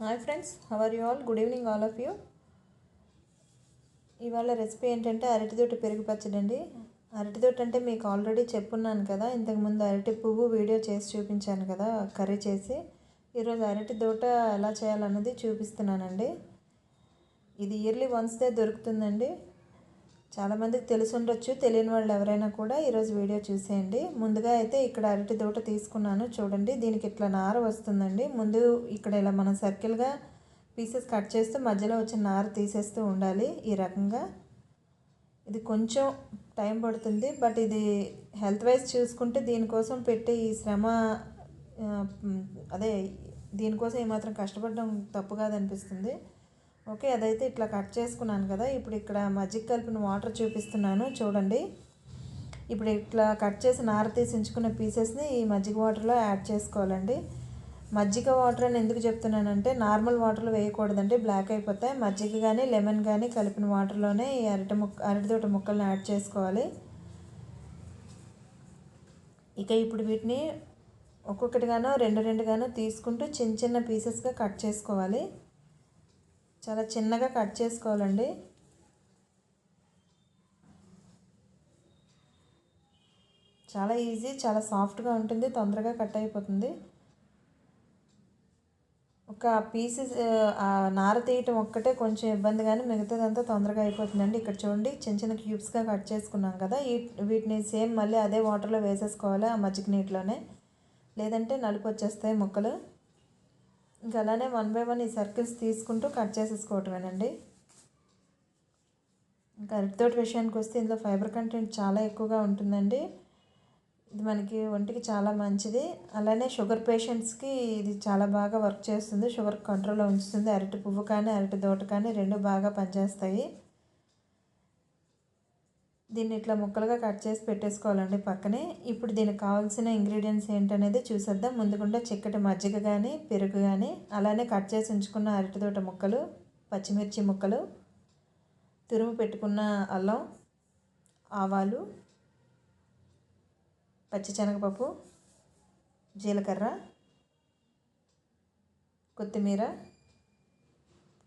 Hi friends, how are you all? Good evening all of you. ఇవాళ recipe ఏంటంటే అరటిదోటి పెరుగు పచ్చడి అండి. అరటిదోటి అంటే మీకు ఆల్రెడీ చెప్పున్నాను కదా, ఇంతకుముందు అరటి పువ్వు వీడియో చేసి చూపించాను కదా కర్రీ చేసి. ఈరోజు అరటి దోట ఎలా చేయాలన్నది చూపిస్తున్నానండి. ఇది ఇయర్లీ వన్స్దే దొరుకుతుందండి. చాలామందికి తెలిసి ఉండొచ్చు, తెలియని వాళ్ళు ఎవరైనా కూడా ఈరోజు వీడియో చూసేయండి. ముందుగా అయితే ఇక్కడ అరటి దోట తీసుకున్నాను చూడండి. దీనికి ఇట్లా నార వస్తుందండి. ముందు ఇక్కడ ఇలా మనం సర్కిల్గా పీసెస్ కట్ చేస్తూ మధ్యలో వచ్చిన నార తీసేస్తూ ఉండాలి. ఈ రకంగా ఇది కొంచెం టైం పడుతుంది, బట్ ఇది హెల్త్ వైజ్ చూసుకుంటే దీనికోసం పెట్టే ఈ శ్రమ అదే దీనికోసం ఏమాత్రం కష్టపడడం తప్పు కాదనిపిస్తుంది. ఓకే, అదైతే ఇట్లా కట్ చేసుకున్నాను కదా. ఇప్పుడు ఇక్కడ మజ్జిగ కలిపిన వాటర్ చూపిస్తున్నాను చూడండి. ఇప్పుడు ఇట్లా కట్ చేసి నార తీసి ఉంచుకున్న పీసెస్ని ఈ మజ్జిగ వాటర్లో యాడ్ చేసుకోవాలండి. మజ్జిగ వాటర్ అని ఎందుకు చెప్తున్నానంటే నార్మల్ వాటర్లో వేయకూడదండి, బ్లాక్ అయిపోతాయి. మజ్జిగ కానీ లెమన్ కానీ కలిపిన వాటర్లోనే ఈ అరటితోట ముక్కల్ని యాడ్ చేసుకోవాలి. ఇక ఇప్పుడు వీటిని ఒక్కొక్కటిగానో రెండు తీసుకుంటూ చిన్న చిన్న పీసెస్గా కట్ చేసుకోవాలి. చాలా చిన్నగా కట్ చేసుకోవాలండి. చాలా ఈజీ, చాలా సాఫ్ట్గా ఉంటుంది, తొందరగా కట్ అయిపోతుంది. ఒక పీసెస్ నార తీయటం ఒక్కటే కొంచెం ఇబ్బంది, కానీ మిగతాదంతా తొందరగా అయిపోతుందండి. ఇక్కడ చూడండి, చిన్న చిన్న క్యూబ్స్గా కట్ చేసుకున్నాం కదా. వీటిని సేమ్ మళ్ళీ అదే వాటర్లో వేసేసుకోవాలి, ఆ మజ్జిగ నీటిలోనే, లేదంటే నలుపు వచ్చేస్తాయి ముక్కలు. ఇంకా అలానే 1 by 1 ఈ సర్కిల్స్ తీసుకుంటూ కట్ చేసేసుకోవటమేనండి. ఇంకా అరటితోటి విషయానికి వస్తే ఇందులో ఫైబర్ కంటెంట్ చాలా ఎక్కువగా ఉంటుందండి. ఇది మనకి ఒంటికి చాలా మంచిది. అలానే షుగర్ పేషెంట్స్కి ఇది చాలా బాగా వర్క్ చేస్తుంది, షుగర్ కంట్రోల్లో ఉంచుతుంది. అరటి పువ్వు కానీ అరటి దోట కానీ రెండు బాగా పనిచేస్తాయి. దీన్ని ఇట్లా ముక్కలుగా కట్ చేసి పెట్టేసుకోవాలండి పక్కనే. ఇప్పుడు దీనికి కావాల్సిన ఇంగ్రీడియంట్స్ ఏంటనేది చూసేద్దాం. ముందుకుండా చిక్కటి మజ్జిగ కానీ పెరుగు కానీ, అలానే కట్ చేసి ఉంచుకున్న అరటిదోట ముక్కలు, పచ్చిమిర్చి ముక్కలు, తురుము పెట్టుకున్న అల్లం, ఆవాలు, పచ్చిశనగపప్పు, జీలకర్ర, కొత్తిమీర,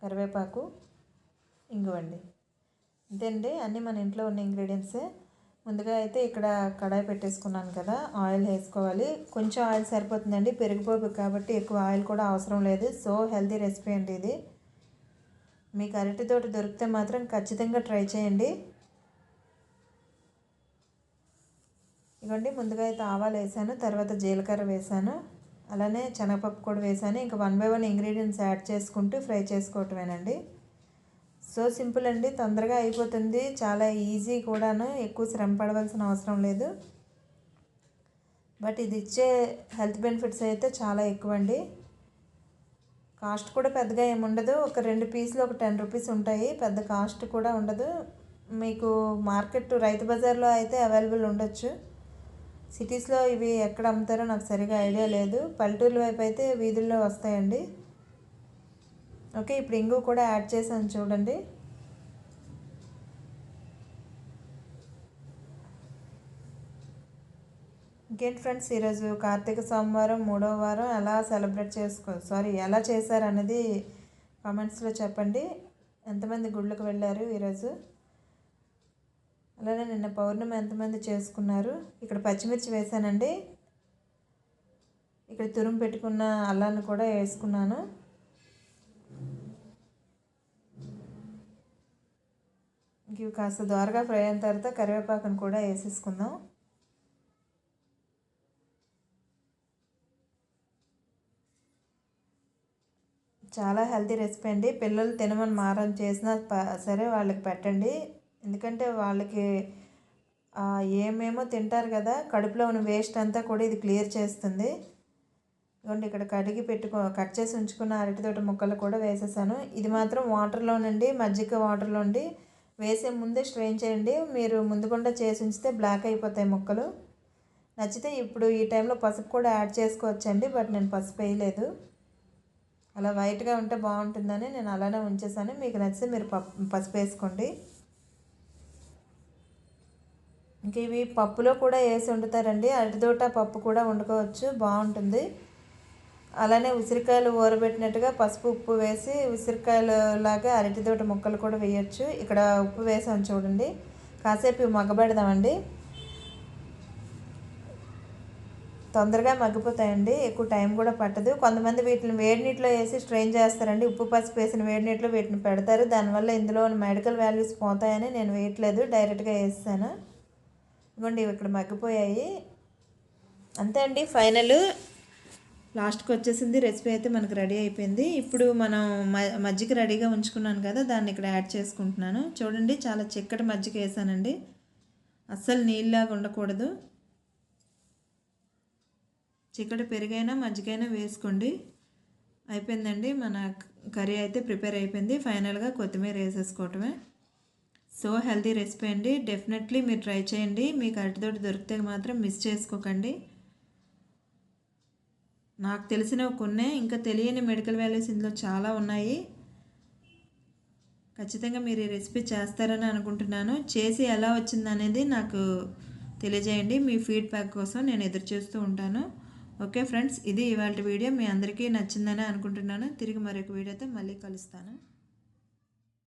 కరివేపాకు, ఇంగువండి. అంతేండి, అన్నీ మన ఇంట్లో ఉన్న ఇంగ్రీడియంట్సే. ముందుగా అయితే ఇక్కడ కడాయి పెట్టేసుకున్నాను కదా, ఆయిల్ వేసుకోవాలి. కొంచెం ఆయిల్ సరిపోతుందండి, పెరిగిపోదు కాబట్టి ఎక్కువ ఆయిల్ కూడా అవసరం లేదు. సో హెల్తీ రెసిపీ అండి ఇది. మీకు అరటితోటి దొరికితే మాత్రం ఖచ్చితంగా ట్రై చేయండి. ఇవ్వండి, ముందుగా అయితే ఆవాలు వేసాను, తర్వాత జీలకర్ర వేసాను, అలానే శనగపప్పు కూడా వేసాను. ఇంకా 1 by 1 ఇంగ్రీడియంట్స్ యాడ్ చేసుకుంటూ ఫ్రై చేసుకోవటమేనండి. సో సింపుల్ అండి, తొందరగా అయిపోతుంది, చాలా ఈజీ కూడాను, ఎక్కువ శ్రమ పడవలసిన అవసరం లేదు. బట్ ఇది ఇచ్చే హెల్త్ బెనిఫిట్స్ అయితే చాలా ఎక్కువ అండి. కాస్ట్ కూడా పెద్దగా ఏముండదు, ఒక 2 పీసులు ఒక 10 రూపీస్ ఉంటాయి, పెద్ద కాస్ట్ కూడా ఉండదు. మీకు మార్కెట్ రైతు బజార్లో అయితే అవైలబుల్ ఉండొచ్చు. సిటీస్లో ఇవి ఎక్కడ అమ్ముతారో నాకు సరిగా ఐడియా లేదు. పల్లెటూర్ల వైపు అయితే వీధుల్లో వస్తాయండి. ఓకే, ఇప్పుడు ఇంగు కూడా యాడ్ చేశాను చూడండి. ఇంకేంటి ఫ్రెండ్స్, ఈరోజు కార్తీక సోమవారం 3వ వారం ఎలా చేశారనేది కామెంట్స్లో చెప్పండి. ఎంతమంది గుళ్ళకు వెళ్ళారు ఈరోజు, అలానే నిన్న పౌర్ణమి ఎంతమంది చేసుకున్నారు. ఇక్కడ పచ్చిమిర్చి వేసానండి, ఇక్కడ తురుము పెట్టుకున్న అల్లాన్ని కూడా వేసుకున్నాను. ఇవి కాస్త దోరగా ఫ్రై అయిన తర్వాత కరివేపాకును కూడా వేసేసుకుందాం. చాలా హెల్తీ రెసిపీ అండి. పిల్లలు తినమని మారం చేసినా సరే వాళ్ళకి పెట్టండి, ఎందుకంటే వాళ్ళకి ఏమేమో తింటారు కదా, కడుపులో ఉన్న వేస్ట్ అంతా కూడా ఇది క్లియర్ చేస్తుంది. ఇదిగోండి, ఇక్కడ కట్ చేసి ఉంచుకున్న అరటితోట ముక్కలు కూడా వేసేసాను. ఇది మాత్రం వాటర్లోనండి, మజ్జిగ వాటర్లోండి వేసే ముందే స్ట్రెయిన్ చేయండి. మీరు ముందుకుండా చేసి ఉంచితే బ్లాక్ అయిపోతాయి ముక్కలు. నచ్చితే ఇప్పుడు ఈ టైంలో పసుపు కూడా యాడ్ చేసుకోవచ్చండి, బట్ నేను పసుపు వేయలేదు. అలా వైట్గా ఉంటే బాగుంటుందని నేను అలానే ఉంచేసాను. మీకు నచ్చితే మీరు పసుపు వేసుకోండి. ఇంక ఇవి పప్పులో కూడా వేసి వండుతారండి, అరటిదోట పప్పు కూడా వండుకోవచ్చు, బాగుంటుంది. అలానే ఉసిరికాయలు ఊరబెట్టినట్టుగా పసుపు ఉప్పు వేసి ఉసిరికాయలు లాగా అరటితోట ముక్కలు కూడా వేయచ్చు. ఇక్కడ ఉప్పు వేసాను చూడండి. కాసేపు ఇవి మగ్గబెడదామండి. తొందరగా మగ్గిపోతాయండి, ఎక్కువ టైం కూడా పట్టదు. కొంతమంది వీటిని వేడి నీటిలో వేసి స్ట్రెయిన్ చేస్తారండి. ఉప్పు పసుపు వేసిన వేడి నీటిలో వీటిని పెడతారు. దానివల్ల ఇందులో మెడికల్ వాల్యూస్ పోతాయని నేను వేయట్లేదు, డైరెక్ట్గా వేస్తాను. ఇదిగోండి ఇక్కడ మగ్గిపోయాయి. అంతే అండి, ఫైనల్ లాస్ట్కి వచ్చేసింది. రెసిపీ అయితే మనకు రెడీ అయిపోయింది. ఇప్పుడు మనం మజ్జిగ రెడీగా ఉంచుకున్నాను కదా, దాన్ని ఇక్కడ యాడ్ చేసుకుంటున్నాను. చూడండి, చాలా చిక్కటి మజ్జిగ వేసానండి, అస్సలు నీళ్ళలాగా ఉండకూడదు. చిక్కటి పెరుగైనా మజ్జిగైనా వేసుకోండి. అయిపోయిందండి, మన కర్రీ అయితే ప్రిపేర్ అయిపోయింది. ఫైనల్గా కొత్తిమీర వేసేసుకోవటమే. సో హెల్తీ రెసిపీ అండి, డెఫినెట్లీ మీరు ట్రై చేయండి. మీకు అరటితోటి దొరికితే మాత్రం మిస్ చేసుకోకండి. నాకు తెలిసినవి కొన్నే, ఇంకా తెలియని మెడికల్ వాల్యూస్ ఇందులో చాలా ఉన్నాయి. ఖచ్చితంగా మీరు ఈ రెసిపీ చేస్తారని అనుకుంటున్నాను. చేసి ఎలా వచ్చిందనేది నాకు తెలియజేయండి. మీ ఫీడ్బ్యాక్ కోసం నేను ఎదురు చూస్తూ ఉంటాను. ఓకే ఫ్రెండ్స్, ఇది ఇవాళ వీడియో. మీ అందరికీ నచ్చిందని అనుకుంటున్నాను. తిరిగి మరొక వీడియోతో మళ్ళీ కలుస్తాను.